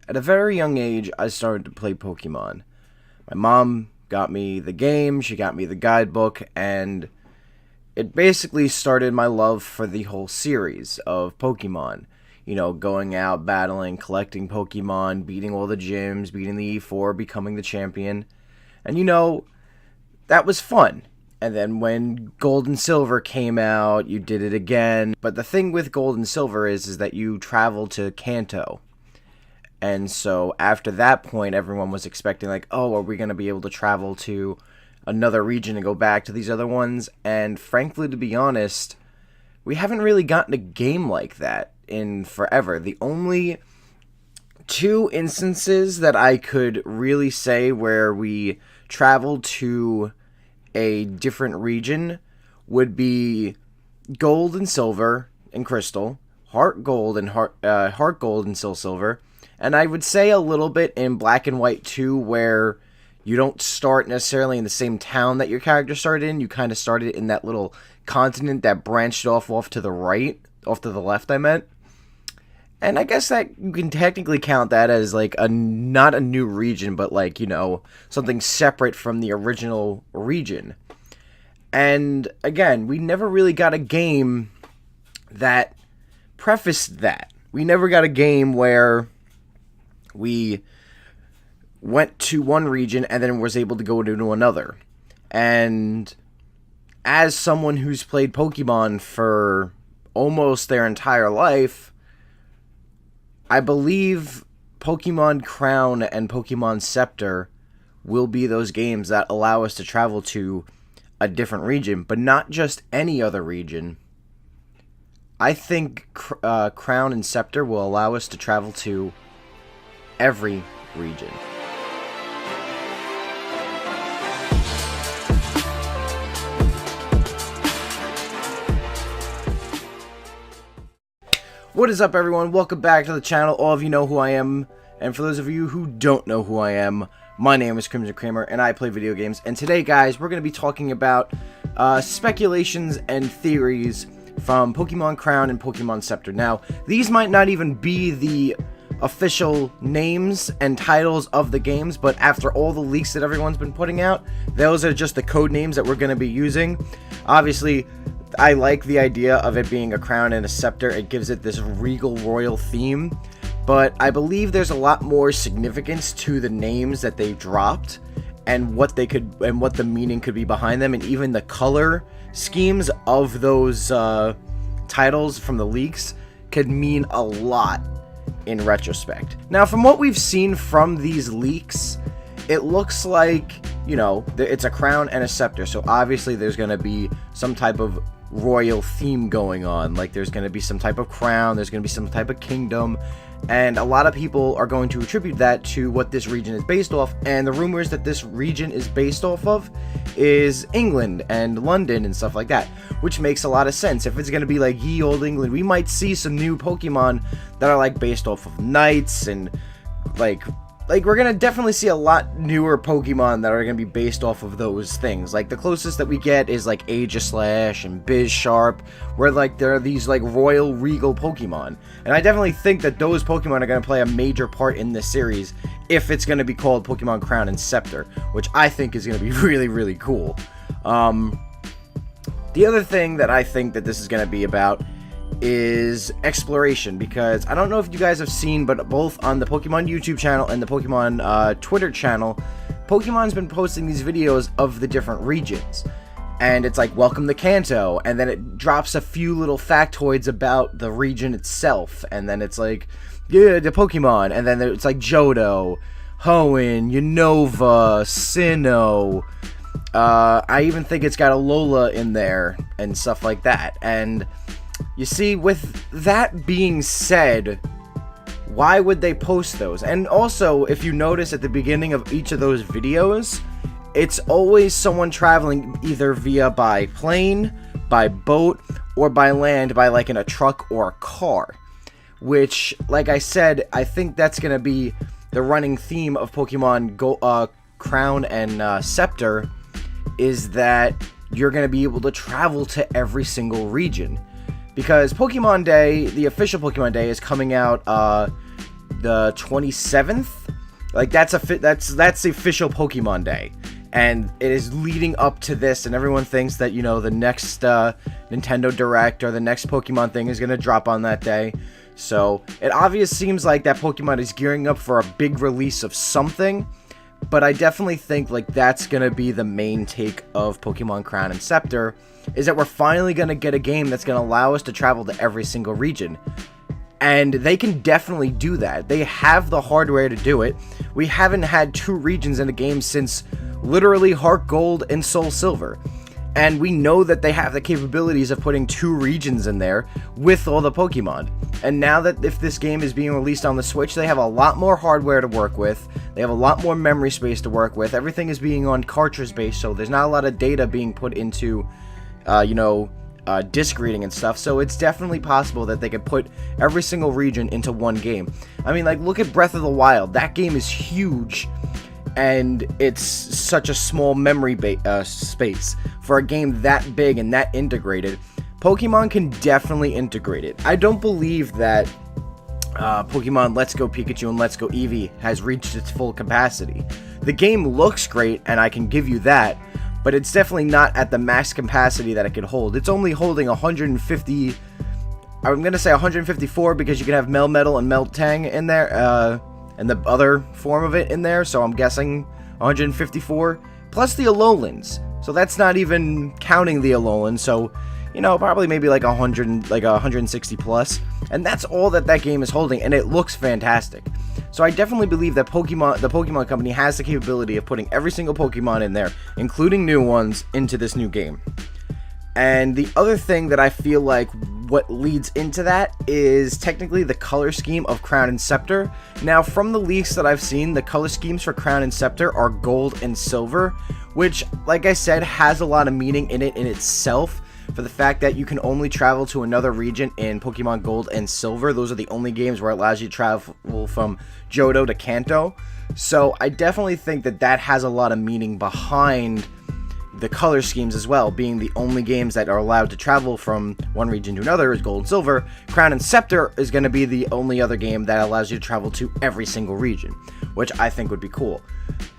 At a very young age, I started to play Pokemon. My mom got me the game, she got me the guidebook, and it basically started my love for the whole series of Pokemon. You know, going out, battling, collecting Pokemon, beating all the gyms, beating the E4, becoming the champion. And you know, that was fun. And then when Gold and Silver came out, you did it again. But the thing with Gold and Silver is that you travel to Kanto. And so after that point, everyone was expecting like, oh, are we going to be able to travel to another region and go back to these other ones? And frankly, to be honest, we haven't really gotten a game like that in forever. The only two instances that I could really say where we traveled to a different region would be Gold and Silver and Crystal, Heart Gold and Heart Gold and Soul Silver, and I would say a little bit in Black and White 2, where you don't start necessarily in the same town that your character started in. You kind of started in that little continent that branched off to the right, off to the left, I meant. And I guess that you can technically count that as like not a new region, but like, you know, something separate from the original region. And again, we never really got a game that prefaced that. We never got a game where we went to one region and then was able to go into another. And as someone who's played Pokemon for almost their entire life, I believe Pokemon Crown and Pokemon Scepter will be those games that allow us to travel to a different region, but not just any other region. I think Crown and Scepter will allow us to travel to every region. What is up, everyone? Welcome back to the channel. All of you know who I am, and for those of you who don't know who I am, my name is KrimsonKreamer, and I play video games. And today, guys, we're going to be talking about speculations and theories from Pokemon Crown and Pokemon Scepter. Now, these might not even be the official names and titles of the games, but after all the leaks that everyone's been putting out, those are just the code names that we're going to be using. Obviously, I like the idea of it being a crown and a scepter. It gives it this regal royal theme, but I believe there's a lot more significance to the names that they dropped and what they could and what the meaning could be behind them, and even the color schemes of those titles from the leaks could mean a lot in retrospect. Now, from what we've seen from these leaks, it looks like, you know, it's a crown and a scepter, so obviously there's going to be some type of royal theme going on. Like, there's going to be some type of crown, there's going to be some type of kingdom, and a lot of people are going to attribute that to what this region is based off. And the rumors that this region is based off of is England and London and stuff like that, which makes a lot of sense. If it's going to be like ye old England, we might see some new Pokemon that are like based off of knights, and like we're going to definitely see a lot newer Pokemon that are going to be based off of those things. Like, the closest that we get is like Aegislash and Bizsharp, where like there are these like royal regal Pokemon. And I definitely think that those Pokemon are going to play a major part in this series if it's going to be called Pokemon Crown and Scepter, which I think is going to be really, really cool. The other thing that I think that this is going to be about is exploration, because I don't know if you guys have seen, but both on the Pokemon YouTube channel and the Pokemon Twitter channel, Pokemon's been posting these videos of the different regions, and it's like, welcome to Kanto, and then it drops a few little factoids about the region itself, and then it's like, yeah, the Pokemon, and then it's like Johto, Hoenn, Unova, Sinnoh, I even think it's got a Lola in there, and stuff like that. And you see, with that being said, why would they post those? And also, if you notice at the beginning of each of those videos, it's always someone traveling either by plane, by boat, or by land, by like in a truck or a car. Which, like I said, I think that's going to be the running theme of Pokemon Crown and Scepter, is that you're going to be able to travel to every single region. Because Pokemon Day, the official Pokemon Day, is coming out the 27th. Like, that's the official Pokemon Day. And it is leading up to this, and everyone thinks that, you know, the next Nintendo Direct or the next Pokemon thing is going to drop on that day. So, it obviously seems like that Pokemon is gearing up for a big release of something. But I definitely think, like, that's going to be the main take of Pokemon Crown and Scepter, is that we're finally going to get a game that's going to allow us to travel to every single region. And they can definitely do that. They have the hardware to do it. We haven't had 2 regions in a game since literally Heart Gold and Soul Silver. And we know that they have the capabilities of putting 2 regions in there with all the Pokemon. And now that if this game is being released on the Switch, they have a lot more hardware to work with. They have a lot more memory space to work with. Everything is being on cartridge based, so there's not a lot of data being put into, disc reading and stuff. So it's definitely possible that they could put every single region into one game. I mean, like, look at Breath of the Wild. That game is huge. And it's such a small memory space for a game that big and that integrated. Pokemon can definitely integrate it. I don't believe that Pokemon Let's Go Pikachu and Let's Go Eevee has reached its full capacity. The game looks great, and I can give you that, but it's definitely not at the max capacity that it could hold. It's only holding 150... I'm going to say 154 because you can have Melmetal and Meltang in there, and the other form of it in there, so I'm guessing 154, plus the Alolans, so that's not even counting the Alolans, so, you know, probably maybe like 160 plus, and that's all that game is holding, and it looks fantastic. So I definitely believe that the Pokemon Company has the capability of putting every single Pokemon in there, including new ones, into this new game. And the other thing that I feel like what leads into that is technically the color scheme of Crown and Scepter. Now, from the leaks that I've seen, the color schemes for Crown and Scepter are gold and silver, which, like I said, has a lot of meaning in it in itself, for the fact that you can only travel to another region in Pokemon Gold and Silver. Those are the only games where it allows you to travel from Johto to Kanto. So I definitely think that that has a lot of meaning behind the color schemes as well, being the only games that are allowed to travel from one region to another is Gold and Silver. Crown and Scepter is going to be the only other game that allows you to travel to every single region, which I think would be cool.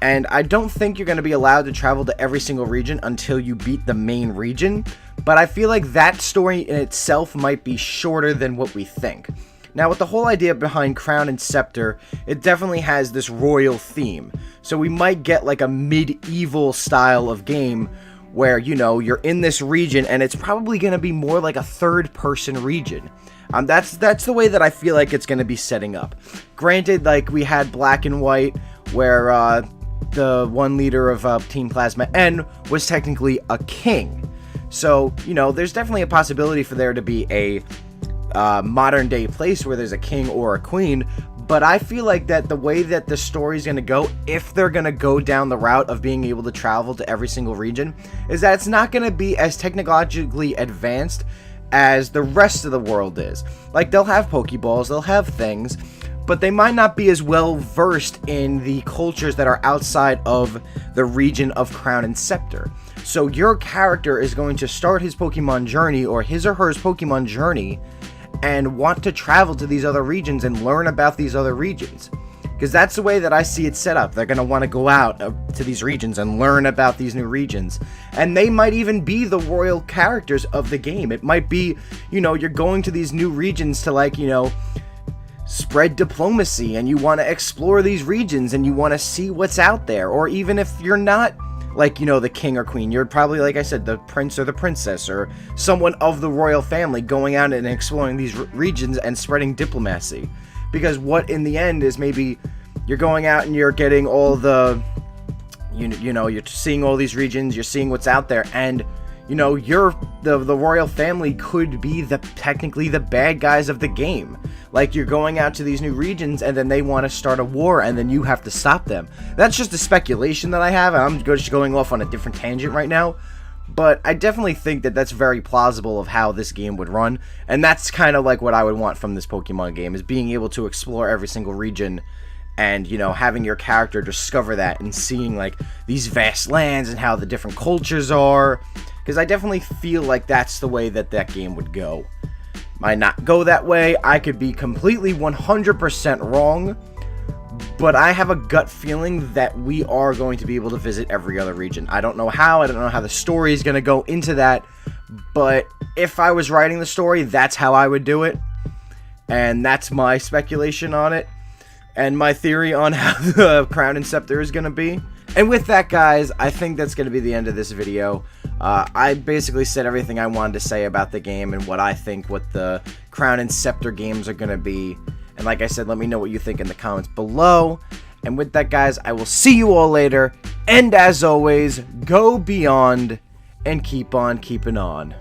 And I don't think you're going to be allowed to travel to every single region until you beat the main region, but I feel like that story in itself might be shorter than what we think. Now, with the whole idea behind Crown and Scepter, it definitely has this royal theme. So we might get like a medieval style of game where, you know, you're in this region and it's probably going to be more like a third-person region. That's the way that I feel like it's going to be setting up. Granted, like, we had Black and White, where the one leader of Team Plasma N was technically a king. So, you know, there's definitely a possibility for there to be a modern day place where there's a king or a queen, but I feel like that the way that the story's going to go, if they're going to go down the route of being able to travel to every single region, is that it's not going to be as technologically advanced as the rest of the world is. Like, they'll have Pokeballs, they'll have things, but they might not be as well versed in the cultures that are outside of the region of Crown and Scepter. So your character is going to start his Pokemon journey, or his or her Pokemon journey, and want to travel to these other regions and learn about these other regions. Because that's the way that I see it set up. They're going to want to go out to these regions and learn about these new regions. And they might even be the royal characters of the game. It might be, you know, you're going to these new regions to, like, you know, spread diplomacy, and you want to explore these regions and you want to see what's out there. Or even if you're not, like, you know, the king or queen, you're probably, like I said, the prince or the princess or someone of the royal family going out and exploring these regions and spreading diplomacy. Because what in the end is, maybe you're going out and you're getting all the, you know, you're seeing all these regions, you're seeing what's out there, and, you know, the royal family could be technically the bad guys of the game. Like, you're going out to these new regions and then they want to start a war and then you have to stop them. That's just a speculation that I have, and I'm just going off on a different tangent right now. But I definitely think that that's very plausible of how this game would run. And that's kind of like what I would want from this Pokemon game, is being able to explore every single region and, you know, having your character discover that and seeing, like, these vast lands and how the different cultures are. Because I definitely feel like that's the way that game would go. might not go that way. I could be completely 100% wrong, but I have a gut feeling that we are going to be able to visit every other region. I don't know how. I don't know how the story is going to go into that, but if I was writing the story, that's how I would do it, and that's my speculation on it, and my theory on how the Crown and Scepter is going to be. And with that, guys, I think that's going to be the end of this video. I basically said everything I wanted to say about the game and what I think what the Crown and Scepter games are going to be. And like I said, let me know what you think in the comments below. And with that, guys, I will see you all later. And as always, go beyond and keep on keeping on.